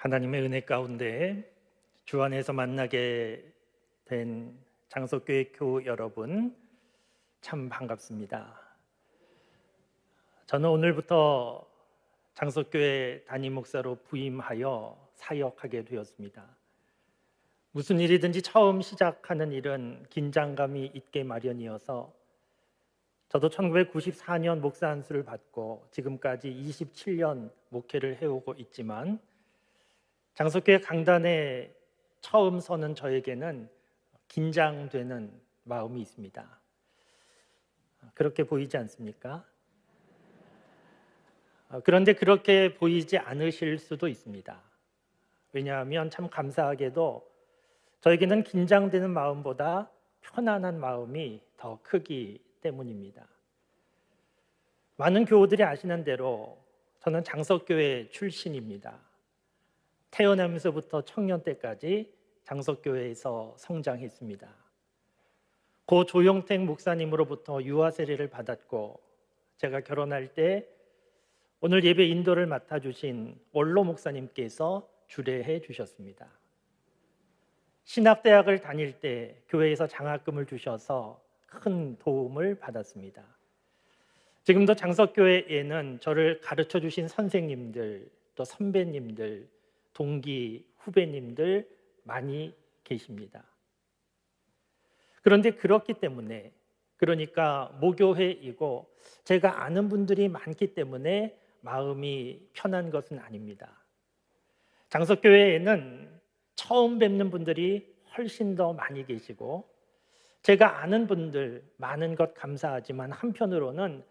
하나님의 은혜 가운데 주 안에서 만나게 된 장석교회 교우 여러분, 참 반갑습니다. 저는 오늘부터 장석교회 담임 목사로 부임하여 사역하게 되었습니다. 무슨 일이든지 처음 시작하는 일은 긴장감이 있게 마련이어서 저도 1994년 목사 안수를 받고 지금까지 27년 목회를 해오고 있지만 장석교회 강단에 처음 서는 저에게는 긴장되는 마음이 있습니다. 그렇게 보이지 않습니까? 그런데 그렇게 보이지 않으실 수도 있습니다. 왜냐하면 참 감사하게도 저에게는 긴장되는 마음보다 편안한 마음이 더 크기 때문입니다. 많은 교우들이 아시는 대로 저는 장석교회 출신입니다. 태어나면서부터 청년 때까지 장석교회에서 성장했습니다. 고 조용택 목사님으로부터 유아 세례를 받았고, 제가 결혼할 때 오늘 예배 인도를 맡아주신 원로 목사님께서 주례해 주셨습니다. 신학대학을 다닐 때 교회에서 장학금을 주셔서 큰 도움을 받았습니다. 지금도 장석교회에는 저를 가르쳐 주신 선생님들, 또 선배님들, 동기, 후배님들 많이 계십니다. 그런데 그렇기 때문에, 그러니까 모교회이고 제가 아는 분들이 많기 때문에 마음이 편한 것은 아닙니다. 장석교회에는 처음 뵙는 분들이 훨씬 더 많이 계시고, 제가 아는 분들 많은 것 감사하지만 한편으로는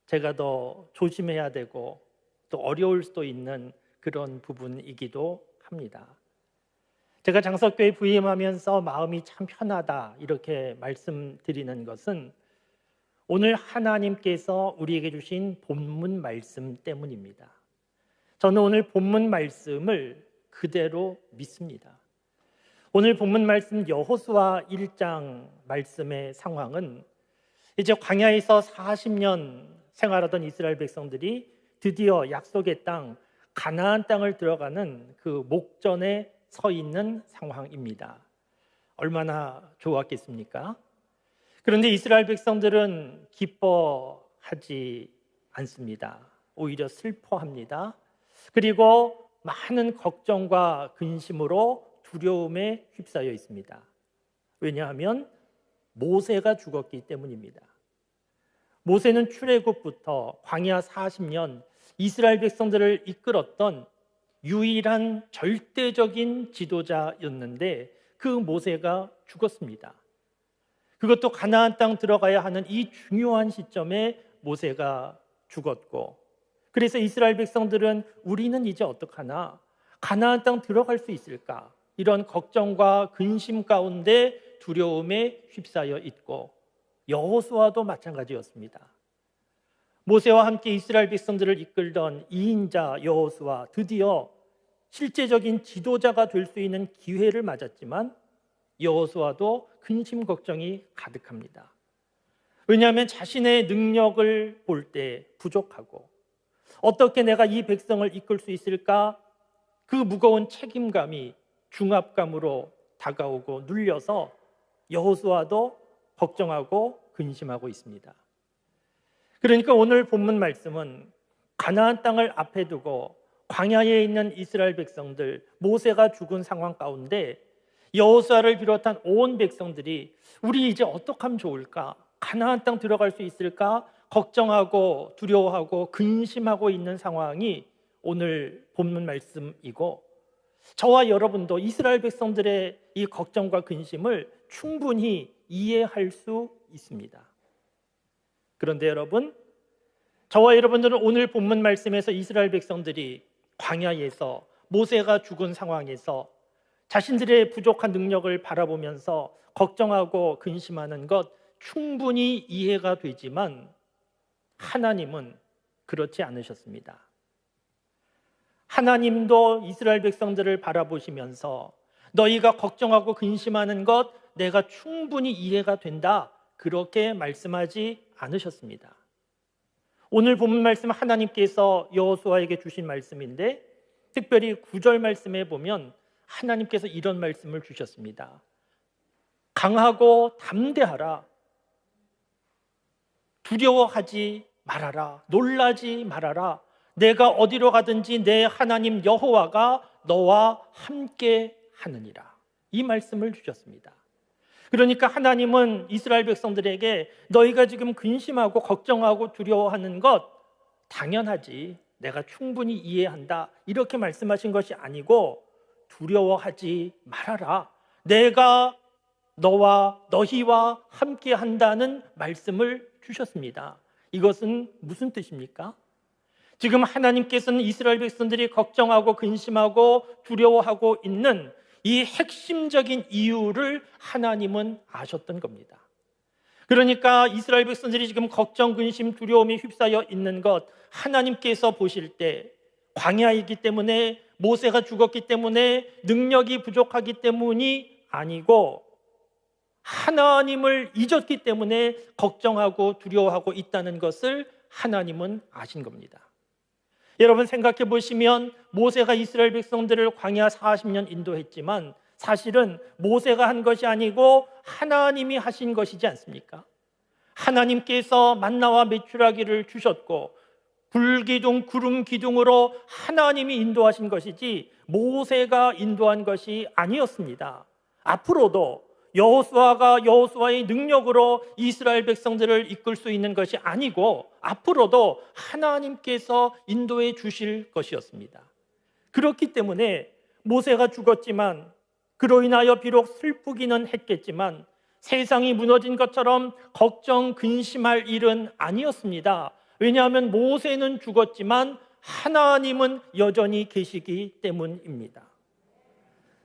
제가 더 조심해야 되고 또 어려울 수도 있는 그런 부분이기도 합니다. 제가 장석교회 부임하면서 마음이 참 편하다 이렇게 말씀드리는 것은 오늘 하나님께서 우리에게 주신 본문 말씀 때문입니다. 저는 오늘 본문 말씀을 그대로 믿습니다. 오늘 본문 말씀 여호수아 1장 말씀의 상황은 이제 광야에서 40년 생활하던 이스라엘 백성들이 드디어 약속의 땅 가나안 땅을 들어가는 그 목전에 서 있는 상황입니다. 얼마나 좋았겠습니까? 그런데 이스라엘 백성들은 기뻐하지 않습니다. 오히려 슬퍼합니다. 그리고 많은 걱정과 근심으로 두려움에 휩싸여 있습니다. 왜냐하면 모세가 죽었기 때문입니다. 모세는 출애굽부터 광야 40년 이스라엘 백성들을 이끌었던 유일한 절대적인 지도자였는데 그 모세가 죽었습니다. 그것도 가나안 땅 들어가야 하는 이 중요한 시점에 모세가 죽었고, 그래서 이스라엘 백성들은 우리는 이제 어떡하나? 가나안 땅 들어갈 수 있을까? 이런 걱정과 근심 가운데 두려움에 휩싸여 있고, 여호수아도 마찬가지였습니다. 모세와 함께 이스라엘 백성들을 이끌던 2인자 여호수아, 드디어 실제적인 지도자가 될 수 있는 기회를 맞았지만 여호수아도 근심 걱정이 가득합니다. 왜냐하면 자신의 능력을 볼 때 부족하고, 어떻게 내가 이 백성을 이끌 수 있을까? 그 무거운 책임감이 중압감으로 다가오고 눌려서 여호수아도 걱정하고 근심하고 있습니다. 그러니까 오늘 본문 말씀은 가나안 땅을 앞에 두고 광야에 있는 이스라엘 백성들, 모세가 죽은 상황 가운데 여호수아를 비롯한 온 백성들이 우리 이제 어떻게 하면 좋을까? 가나안 땅 들어갈 수 있을까? 걱정하고 두려워하고 근심하고 있는 상황이 오늘 본문 말씀이고, 저와 여러분도 이스라엘 백성들의 이 걱정과 근심을 충분히 이해할 수 있습니다. 그런데 여러분, 저와 여러분들은 오늘 본문 말씀에서 이스라엘 백성들이 광야에서 모세가 죽은 상황에서 자신들의 부족한 능력을 바라보면서 걱정하고 근심하는 것 충분히 이해가 되지만 하나님은 그렇지 않으셨습니다. 하나님도 이스라엘 백성들을 바라보시면서 너희가 걱정하고 근심하는 것 내가 충분히 이해가 된다, 그렇게 말씀하지 않으셨습니다. 오늘 본문 말씀 하나님께서 여호수아에게 주신 말씀인데 특별히 9절 말씀에 보면 하나님께서 이런 말씀을 주셨습니다. 강하고 담대하라. 두려워하지 말아라. 놀라지 말아라. 내가 어디로 가든지 내 하나님 여호와가 너와 함께 하느니라. 이 말씀을 주셨습니다. 그러니까 하나님은 이스라엘 백성들에게 너희가 지금 근심하고 걱정하고 두려워하는 것 당연하지. 내가 충분히 이해한다. 이렇게 말씀하신 것이 아니고 두려워하지 말아라. 내가 너희와 함께 한다는 말씀을 주셨습니다. 이것은 무슨 뜻입니까? 지금 하나님께서는 이스라엘 백성들이 걱정하고 근심하고 두려워하고 있는 이 핵심적인 이유를 하나님은 아셨던 겁니다. 그러니까 이스라엘 백성들이 지금 걱정, 근심, 두려움에 휩싸여 있는 것 하나님께서 보실 때 광야이기 때문에 모세가 죽었기 때문에 능력이 부족하기 때문이 아니고 하나님을 잊었기 때문에 걱정하고 두려워하고 있다는 것을 하나님은 아신 겁니다. 여러분 생각해 보시면 모세가 이스라엘 백성들을 광야 40년 인도했지만 사실은 모세가 한 것이 아니고 하나님이 하신 것이지 않습니까? 하나님께서 만나와 메추라기를 주셨고 불기둥, 구름 기둥으로 하나님이 인도하신 것이지 모세가 인도한 것이 아니었습니다. 앞으로도 여호수아가 여호수아의 능력으로 이스라엘 백성들을 이끌 수 있는 것이 아니고 앞으로도 하나님께서 인도해 주실 것이었습니다. 그렇기 때문에 모세가 죽었지만 그로 인하여 비록 슬프기는 했겠지만 세상이 무너진 것처럼 걱정, 근심할 일은 아니었습니다. 왜냐하면 모세는 죽었지만 하나님은 여전히 계시기 때문입니다.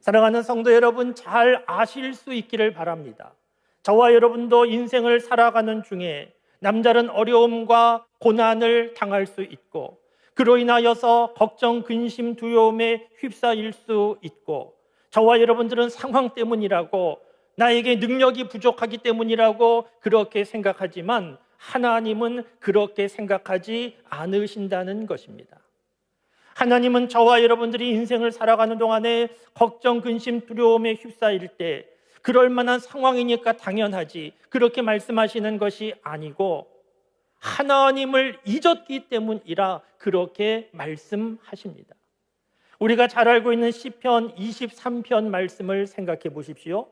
사랑하는 성도 여러분, 잘 아실 수 있기를 바랍니다. 저와 여러분도 인생을 살아가는 중에 남다른 어려움과 고난을 당할 수 있고 그로 인하여서 걱정, 근심, 두려움에 휩싸일 수 있고 저와 여러분들은 상황 때문이라고 나에게 능력이 부족하기 때문이라고 그렇게 생각하지만 하나님은 그렇게 생각하지 않으신다는 것입니다. 하나님은 저와 여러분들이 인생을 살아가는 동안에 걱정, 근심, 두려움에 휩싸일 때 그럴 만한 상황이니까 당연하지 그렇게 말씀하시는 것이 아니고 하나님을 잊었기 때문이라 그렇게 말씀하십니다. 우리가 잘 알고 있는 시편 23편 말씀을 생각해 보십시오.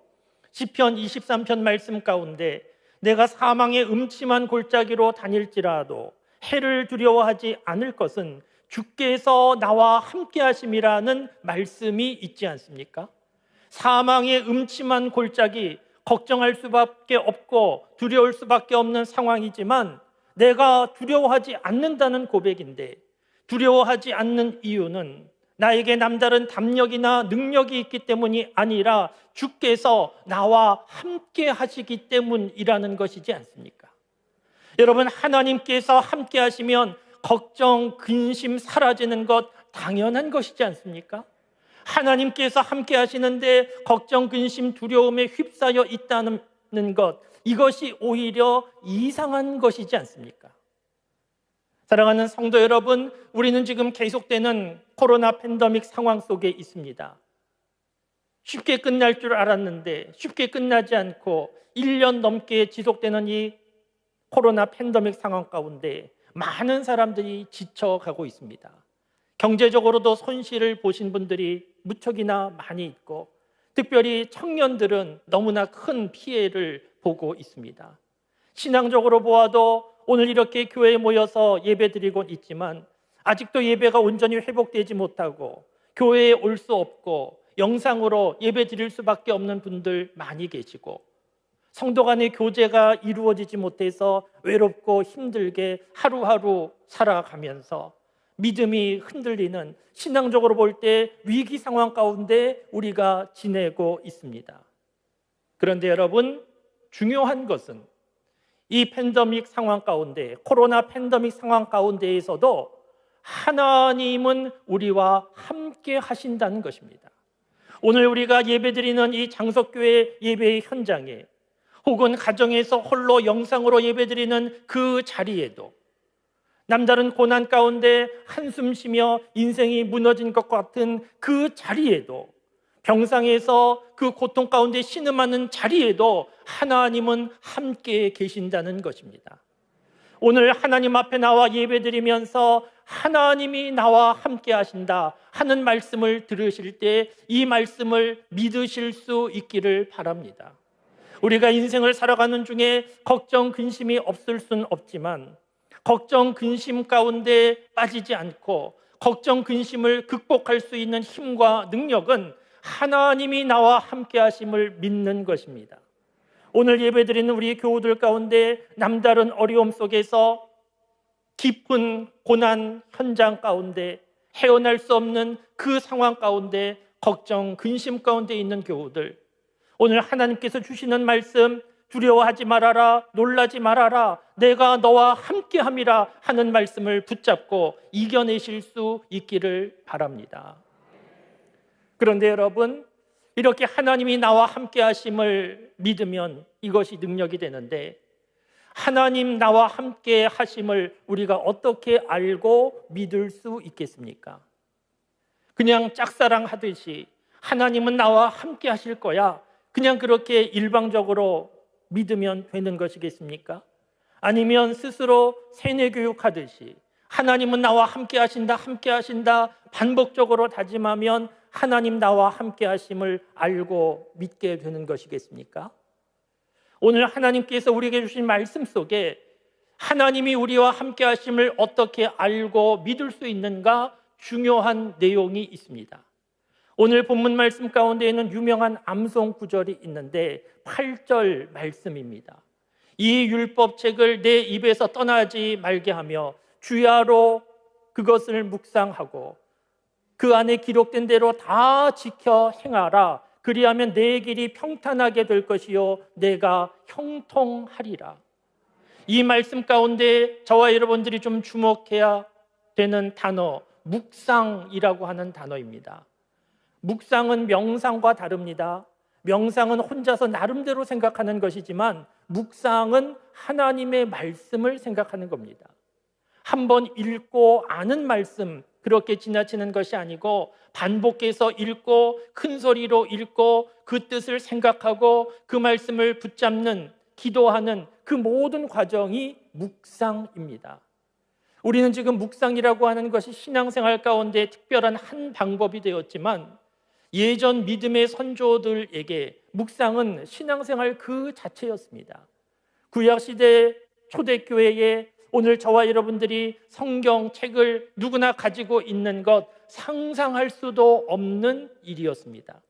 시편 23편 말씀 가운데 내가 사망의 음침한 골짜기로 다닐지라도 해를 두려워하지 않을 것은 주께서 나와 함께 하심이라는 말씀이 있지 않습니까? 사망의 음침한 골짜기, 걱정할 수밖에 없고 두려울 수밖에 없는 상황이지만 내가 두려워하지 않는다는 고백인데 두려워하지 않는 이유는 나에게 남다른 담력이나 능력이 있기 때문이 아니라 주께서 나와 함께 하시기 때문이라는 것이지 않습니까? 여러분, 하나님께서 함께 하시면 걱정, 근심 사라지는 것 당연한 것이지 않습니까? 하나님께서 함께 하시는데 걱정, 근심, 두려움에 휩싸여 있다는 것 이것이 오히려 이상한 것이지 않습니까? 사랑하는 성도 여러분, 우리는 지금 계속되는 코로나 팬데믹 상황 속에 있습니다. 쉽게 끝날 줄 알았는데 쉽게 끝나지 않고 1년 넘게 지속되는 이 코로나 팬데믹 상황 가운데 많은 사람들이 지쳐가고 있습니다. 경제적으로도 손실을 보신 분들이 무척이나 많이 있고 특별히 청년들은 너무나 큰 피해를 보고 있습니다. 신앙적으로 보아도 오늘 이렇게 교회에 모여서 예배드리고 있지만 아직도 예배가 온전히 회복되지 못하고 교회에 올 수 없고 영상으로 예배드릴 수밖에 없는 분들 많이 계시고 성도 간의 교제가 이루어지지 못해서 외롭고 힘들게 하루하루 살아가면서 믿음이 흔들리는 신앙적으로 볼 때 위기 상황 가운데 우리가 지내고 있습니다. 그런데 여러분, 중요한 것은 이 팬데믹 상황 가운데, 코로나 팬데믹 상황 가운데에서도 하나님은 우리와 함께 하신다는 것입니다. 오늘 우리가 예배드리는 이 장석교회 예배의 현장에 혹은 가정에서 홀로 영상으로 예배드리는 그 자리에도 남다른 고난 가운데 한숨 쉬며 인생이 무너진 것 같은 그 자리에도, 병상에서 그 고통 가운데 신음하는 자리에도 하나님은 함께 계신다는 것입니다. 오늘 하나님 앞에 나와 예배드리면서 하나님이 나와 함께 하신다 하는 말씀을 들으실 때 이 말씀을 믿으실 수 있기를 바랍니다. 우리가 인생을 살아가는 중에 걱정, 근심이 없을 수는 없지만 걱정, 근심 가운데 빠지지 않고 걱정, 근심을 극복할 수 있는 힘과 능력은 하나님이 나와 함께 하심을 믿는 것입니다. 오늘 예배드리는 우리 교우들 가운데 남다른 어려움 속에서 깊은 고난 현장 가운데 헤어날 수 없는 그 상황 가운데 걱정, 근심 가운데 있는 교우들, 오늘 하나님께서 주시는 말씀, 두려워하지 말아라, 놀라지 말아라, 내가 너와 함께함이라 하는 말씀을 붙잡고 이겨내실 수 있기를 바랍니다. 그런데 여러분, 이렇게 하나님이 나와 함께 하심을 믿으면 이것이 능력이 되는데, 하나님 나와 함께 하심을 우리가 어떻게 알고 믿을 수 있겠습니까? 그냥 짝사랑하듯이 하나님은 나와 함께 하실 거야, 그냥 그렇게 일방적으로 믿으면 되는 것이겠습니까? 아니면 스스로 세뇌교육하듯이 하나님은 나와 함께 하신다, 함께 하신다 반복적으로 다짐하면 하나님 나와 함께 하심을 알고 믿게 되는 것이겠습니까? 오늘 하나님께서 우리에게 주신 말씀 속에 하나님이 우리와 함께 하심을 어떻게 알고 믿을 수 있는가 중요한 내용이 있습니다. 오늘 본문 말씀 가운데에는 유명한 암송 구절이 있는데 8절 말씀입니다. 이 율법책을 내 입에서 떠나지 말게 하며 주야로 그것을 묵상하고 그 안에 기록된 대로 다 지켜 행하라. 그리하면 내 길이 평탄하게 될 것이요 내가 형통하리라. 이 말씀 가운데 저와 여러분들이 좀 주목해야 되는 단어, 묵상이라고 하는 단어입니다. 묵상은 명상과 다릅니다. 명상은 혼자서 나름대로 생각하는 것이지만 묵상은 하나님의 말씀을 생각하는 겁니다. 한번 읽고 아는 말씀, 그렇게 지나치는 것이 아니고 반복해서 읽고 큰 소리로 읽고 그 뜻을 생각하고 그 말씀을 붙잡는, 기도하는 그 모든 과정이 묵상입니다. 우리는 지금 묵상이라고 하는 것이 신앙생활 가운데 특별한 한 방법이 되었지만 예전 믿음의 선조들에게 묵상은 신앙생활 그 자체였습니다. 구약시대 초대교회에 오늘 저와 여러분들이 성경책을 누구나 가지고 있는 것 상상할 수도 없는 일이었습니다.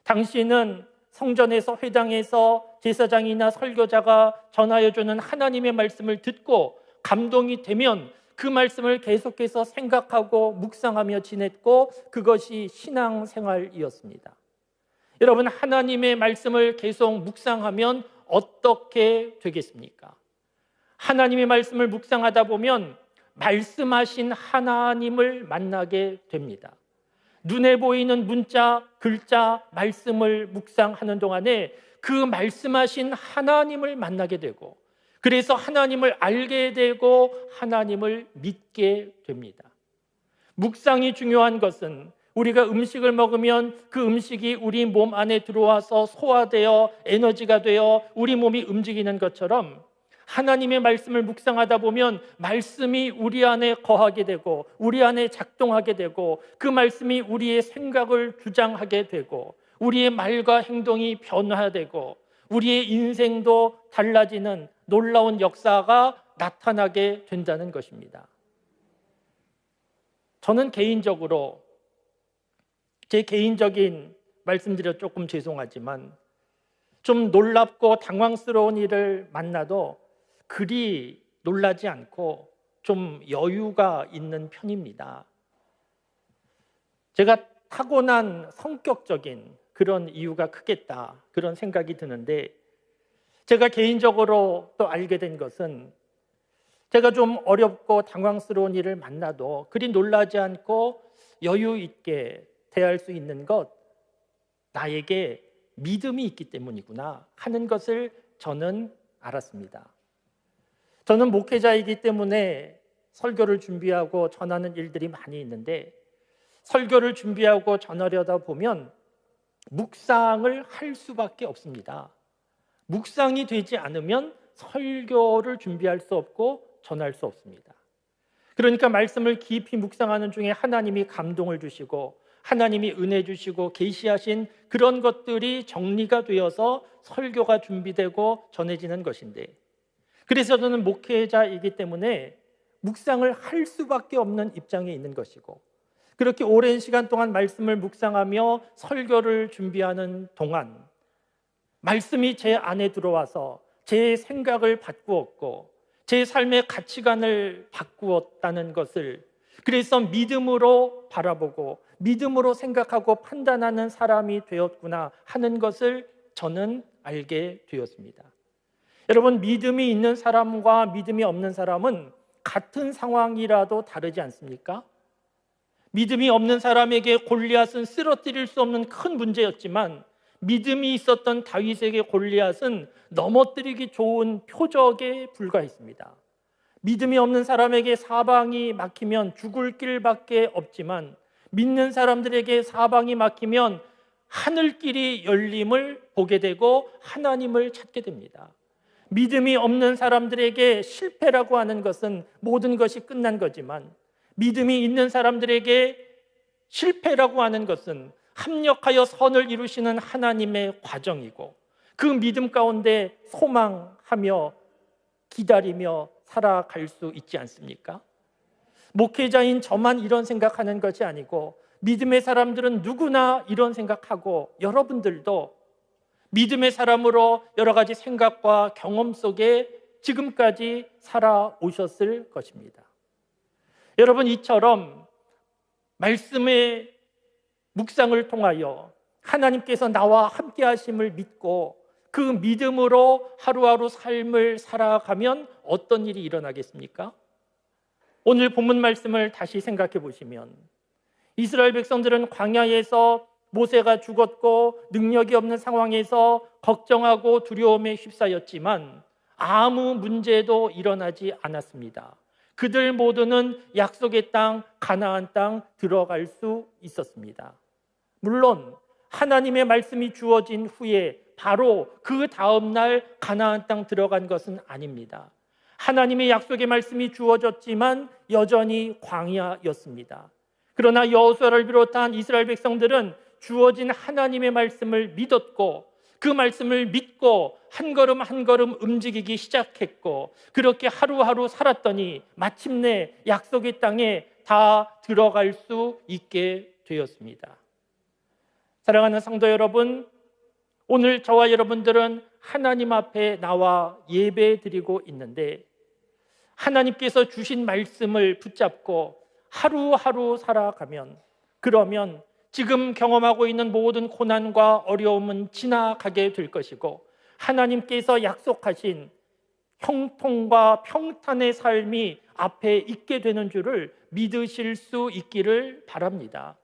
당시는 성전에서, 회당에서 제사장이나 설교자가 전하여주는 하나님의 말씀을 듣고 감동이 되면 그 말씀을 계속해서 생각하고 묵상하며 지냈고 그것이 신앙생활이었습니다. 여러분, 하나님의 말씀을 계속 묵상하면 어떻게 되겠습니까? 하나님의 말씀을 묵상하다 보면 말씀하신 하나님을 만나게 됩니다. 눈에 보이는 문자, 글자, 말씀을 묵상하는 동안에 그 말씀하신 하나님을 만나게 되고 그래서 하나님을 알게 되고 하나님을 믿게 됩니다. 묵상이 중요한 것은 우리가 음식을 먹으면 그 음식이 우리 몸 안에 들어와서 소화되어 에너지가 되어 우리 몸이 움직이는 것처럼 하나님의 말씀을 묵상하다 보면 말씀이 우리 안에 거하게 되고 우리 안에 작동하게 되고 그 말씀이 우리의 생각을 주장하게 되고 우리의 말과 행동이 변화되고 우리의 인생도 달라지는 놀라운 역사가 나타나게 된다는 것입니다. 저는 개인적으로 제 개인적인 말씀드려 조금 죄송하지만 좀 놀랍고 당황스러운 일을 만나도 그리 놀라지 않고 좀 여유가 있는 편입니다. 제가 타고난 성격적인 그런 이유가 크겠다, 그런 생각이 드는데 제가 개인적으로 또 알게 된 것은 제가 좀 어렵고 당황스러운 일을 만나도 그리 놀라지 않고 여유 있게 대할 수 있는 것, 나에게 믿음이 있기 때문이구나 하는 것을 저는 알았습니다. 저는 목회자이기 때문에 설교를 준비하고 전하는 일들이 많이 있는데 설교를 준비하고 전하려다 보면 묵상을 할 수밖에 없습니다. 묵상이 되지 않으면 설교를 준비할 수 없고 전할 수 없습니다. 그러니까 말씀을 깊이 묵상하는 중에 하나님이 감동을 주시고 하나님이 은혜 주시고 계시하신 그런 것들이 정리가 되어서 설교가 준비되고 전해지는 것인데, 그래서 저는 목회자이기 때문에 묵상을 할 수밖에 없는 입장에 있는 것이고, 그렇게 오랜 시간 동안 말씀을 묵상하며 설교를 준비하는 동안 말씀이 제 안에 들어와서 제 생각을 바꾸었고 제 삶의 가치관을 바꾸었다는 것을, 그래서 믿음으로 바라보고 믿음으로 생각하고 판단하는 사람이 되었구나 하는 것을 저는 알게 되었습니다. 여러분, 믿음이 있는 사람과 믿음이 없는 사람은 같은 상황이라도 다르지 않습니까? 믿음이 없는 사람에게 골리앗은 쓰러뜨릴 수 없는 큰 문제였지만 믿음이 있었던 다윗에게 골리앗은 넘어뜨리기 좋은 표적에 불과했습니다. 믿음이 없는 사람에게 사방이 막히면 죽을 길밖에 없지만 믿는 사람들에게 사방이 막히면 하늘길이 열림을 보게 되고 하나님을 찾게 됩니다. 믿음이 없는 사람들에게 실패라고 하는 것은 모든 것이 끝난 거지만 믿음이 있는 사람들에게 실패라고 하는 것은 합력하여 선을 이루시는 하나님의 과정이고 그 믿음 가운데 소망하며 기다리며 살아갈 수 있지 않습니까? 목회자인 저만 이런 생각하는 것이 아니고 믿음의 사람들은 누구나 이런 생각하고 여러분들도 믿음의 사람으로 여러 가지 생각과 경험 속에 지금까지 살아오셨을 것입니다. 여러분, 이처럼 말씀의 묵상을 통하여 하나님께서 나와 함께 하심을 믿고 그 믿음으로 하루하루 삶을 살아가면 어떤 일이 일어나겠습니까? 오늘 본문 말씀을 다시 생각해 보시면 이스라엘 백성들은 광야에서 모세가 죽었고 능력이 없는 상황에서 걱정하고 두려움에 휩싸였지만 아무 문제도 일어나지 않았습니다. 그들 모두는 약속의 땅, 가나안 땅 들어갈 수 있었습니다. 물론 하나님의 말씀이 주어진 후에 바로 그 다음 날 가나안 땅 들어간 것은 아닙니다. 하나님의 약속의 말씀이 주어졌지만 여전히 광야였습니다. 그러나 여호수아를 비롯한 이스라엘 백성들은 주어진 하나님의 말씀을 믿었고 그 말씀을 믿고 한 걸음 한 걸음 움직이기 시작했고 그렇게 하루하루 살았더니 마침내 약속의 땅에 다 들어갈 수 있게 되었습니다. 사랑하는 성도 여러분, 오늘 저와 여러분들은 하나님 앞에 나와 예배 드리고 있는데 하나님께서 주신 말씀을 붙잡고 하루하루 살아가면, 그러면 지금 경험하고 있는 모든 고난과 어려움은 지나가게 될 것이고 하나님께서 약속하신 형통과 평탄의 삶이 앞에 있게 되는 줄을 믿으실 수 있기를 바랍니다.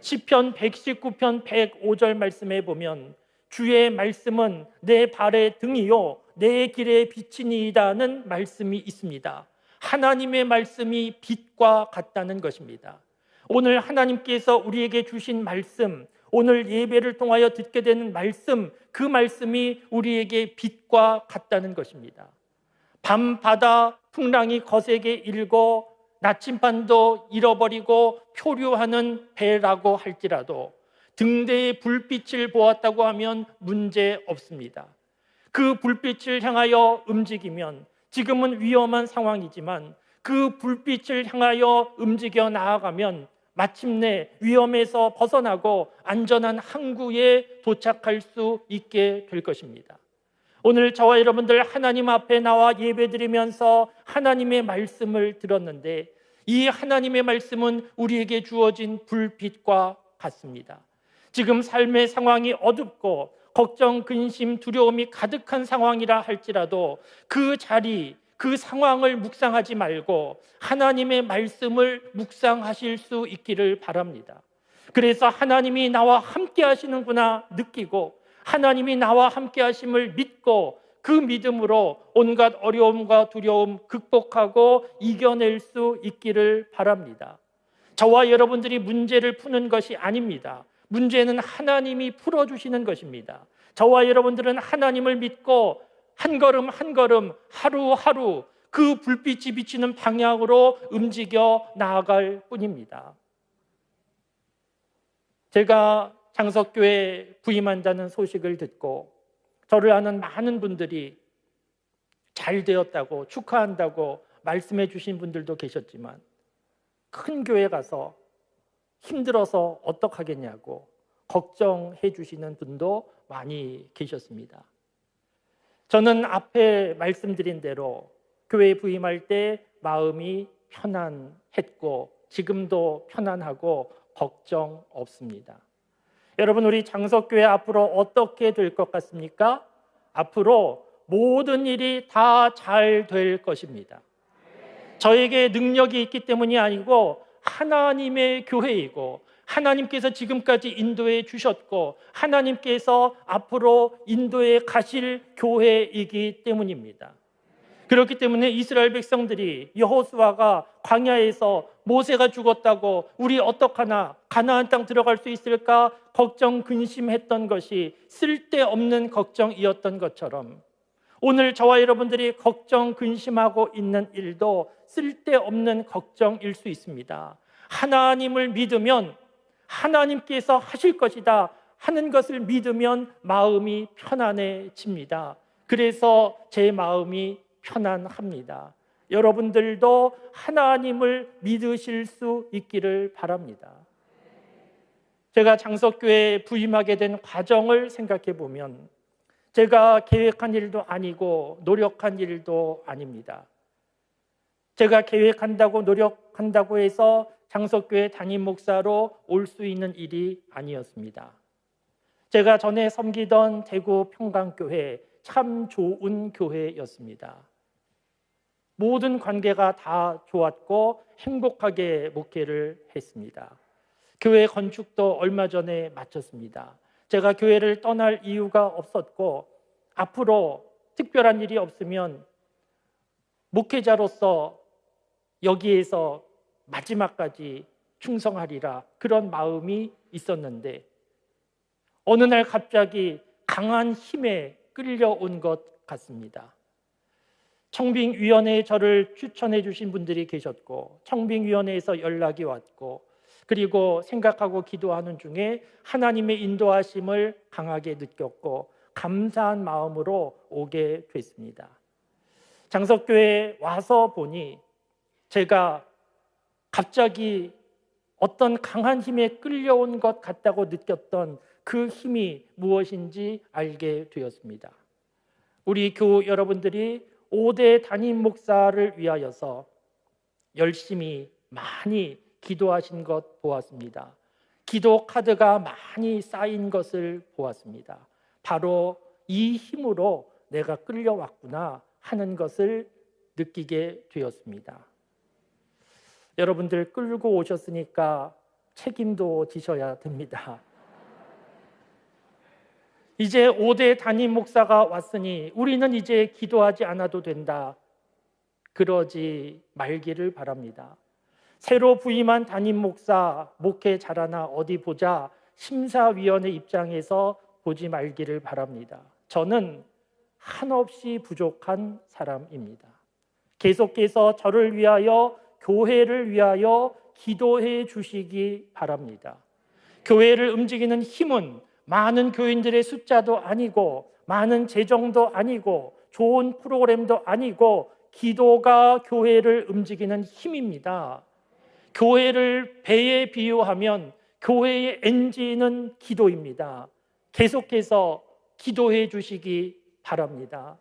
시편 119편 105절 말씀에 보면 주의 말씀은 내 발의 등이요 내 길의 빛이니이다는 말씀이 있습니다. 하나님의 말씀이 빛과 같다는 것입니다. 오늘 하나님께서 우리에게 주신 말씀, 오늘 예배를 통하여 듣게 되는 말씀, 그 말씀이 우리에게 빛과 같다는 것입니다. 밤바다 풍랑이 거세게 일고 나침반도 잃어버리고 표류하는 배라고 할지라도 등대의 불빛을 보았다고 하면 문제 없습니다. 그 불빛을 향하여 움직이면 지금은 위험한 상황이지만 그 불빛을 향하여 움직여 나아가면 마침내 위험에서 벗어나고 안전한 항구에 도착할 수 있게 될 것입니다. 오늘 저와 여러분들 하나님 앞에 나와 예배드리면서 하나님의 말씀을 들었는데 이 하나님의 말씀은 우리에게 주어진 불빛과 같습니다. 지금 삶의 상황이 어둡고 걱정, 근심, 두려움이 가득한 상황이라 할지라도 그 자리, 그 상황을 묵상하지 말고 하나님의 말씀을 묵상하실 수 있기를 바랍니다. 그래서 하나님이 나와 함께 하시는구나 느끼고 하나님이 나와 함께 하심을 믿고 그 믿음으로 온갖 어려움과 두려움 극복하고 이겨낼 수 있기를 바랍니다. 저와 여러분들이 문제를 푸는 것이 아닙니다. 문제는 하나님이 풀어주시는 것입니다. 저와 여러분들은 하나님을 믿고 한 걸음 한 걸음 하루하루 그 불빛이 비치는 방향으로 움직여 나아갈 뿐입니다. 제가 장석교회 부임한다는 소식을 듣고 저를 아는 많은 분들이 잘 되었다고 축하한다고 말씀해 주신 분들도 계셨지만 큰 교회 가서 힘들어서 어떡하겠냐고 걱정해 주시는 분도 많이 계셨습니다. 저는 앞에 말씀드린 대로 교회 부임할 때 마음이 편안했고 지금도 편안하고 걱정 없습니다. 여러분, 우리 장석교회 앞으로 어떻게 될 것 같습니까? 앞으로 모든 일이 다 잘 될 것입니다. 저에게 능력이 있기 때문이 아니고 하나님의 교회이고 하나님께서 지금까지 인도해 주셨고 하나님께서 앞으로 인도해 가실 교회이기 때문입니다. 그렇기 때문에 이스라엘 백성들이 여호수아가 광야에서 모세가 죽었다고 우리 어떡하나 가나안 땅 들어갈 수 있을까 걱정 근심했던 것이 쓸데없는 걱정이었던 것처럼 오늘 저와 여러분들이 걱정 근심하고 있는 일도 쓸데없는 걱정일 수 있습니다. 하나님을 믿으면 하나님께서 하실 것이다 하는 것을 믿으면 마음이 편안해집니다. 그래서 제 마음이 편안합니다. 여러분들도 하나님을 믿으실 수 있기를 바랍니다. 제가 장석교회에 부임하게 된 과정을 생각해 보면 제가 계획한 일도 아니고 노력한 일도 아닙니다. 제가 계획한다고 노력한다고 해서 장석교회 담임 목사로 올 수 있는 일이 아니었습니다. 제가 전에 섬기던 대구 평강교회 참 좋은 교회였습니다. 모든 관계가 다 좋았고 행복하게 목회를 했습니다. 교회 건축도 얼마 전에 마쳤습니다. 제가 교회를 떠날 이유가 없었고 앞으로 특별한 일이 없으면 목회자로서 여기에서 마지막까지 충성하리라 그런 마음이 있었는데 어느 날 갑자기 강한 힘에 끌려온 것 같습니다. 청빙위원회에 저를 추천해 주신 분들이 계셨고 청빙위원회에서 연락이 왔고 그리고 생각하고 기도하는 중에 하나님의 인도하심을 강하게 느꼈고 감사한 마음으로 오게 됐습니다. 장석교회에 와서 보니 제가 갑자기 어떤 강한 힘에 끌려온 것 같다고 느꼈던 그 힘이 무엇인지 알게 되었습니다. 우리 교우 여러분들이 5대 담임 목사를 위하여서 열심히 많이 기도하신 것 보았습니다. 기도 카드가 많이 쌓인 것을 보았습니다. 바로 이 힘으로 내가 끌려왔구나 하는 것을 느끼게 되었습니다. 여러분들 끌고 오셨으니까 책임도 지셔야 됩니다. 이제 5대 담임 목사가 왔으니 우리는 이제 기도하지 않아도 된다. 그러지 말기를 바랍니다. 새로 부임한 담임 목사, 목회 잘하나 어디 보자 심사위원회 입장에서 보지 말기를 바랍니다. 저는 한없이 부족한 사람입니다. 계속해서 저를 위하여 교회를 위하여 기도해 주시기 바랍니다. 교회를 움직이는 힘은 많은 교인들의 숫자도 아니고 많은 재정도 아니고 좋은 프로그램도 아니고 기도가 교회를 움직이는 힘입니다. 교회를 배에 비유하면 교회의 엔진은 기도입니다. 계속해서 기도해 주시기 바랍니다.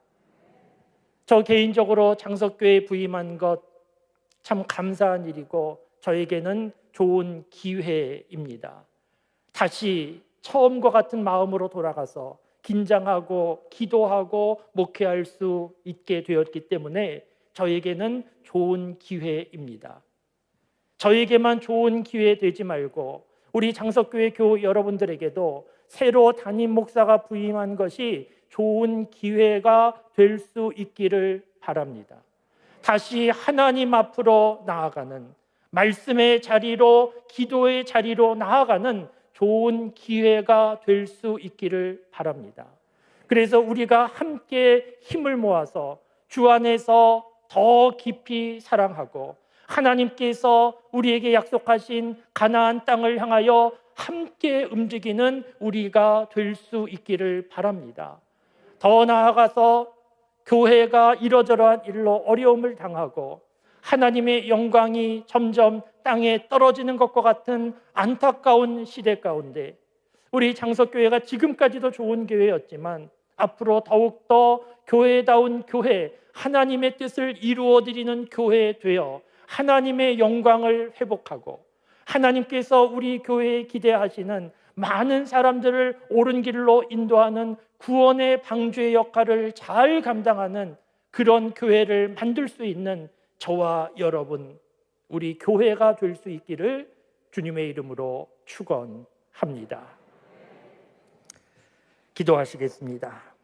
저 개인적으로 장석교회에 부임한 것 참 감사한 일이고 저에게는 좋은 기회입니다. 다시 처음과 같은 마음으로 돌아가서 긴장하고 기도하고 목회할 수 있게 되었기 때문에 저에게는 좋은 기회입니다. 저에게만 좋은 기회 되지 말고 우리 장석교회 교우 여러분들에게도 새로 담임 목사가 부임한 것이 좋은 기회가 될 수 있기를 바랍니다. 다시 하나님 앞으로 나아가는, 말씀의 자리로, 기도의 자리로 나아가는 좋은 기회가 될 수 있기를 바랍니다. 그래서 우리가 함께 힘을 모아서 주 안에서 더 깊이 사랑하고 하나님께서 우리에게 약속하신 가나안 땅을 향하여 함께 움직이는 우리가 될 수 있기를 바랍니다. 더 나아가서 교회가 이러저러한 일로 어려움을 당하고 하나님의 영광이 점점 땅에 떨어지는 것과 같은 안타까운 시대 가운데 우리 장석교회가 지금까지도 좋은 교회였지만 앞으로 더욱더 교회다운 교회, 하나님의 뜻을 이루어드리는 교회 되어 하나님의 영광을 회복하고 하나님께서 우리 교회에 기대하시는 많은 사람들을 옳은 길로 인도하는 구원의 방주의 역할을 잘 감당하는 그런 교회를 만들 수 있는 저와 여러분, 우리 교회가 될 수 있기를 주님의 이름으로 축원합니다. 기도하시겠습니다.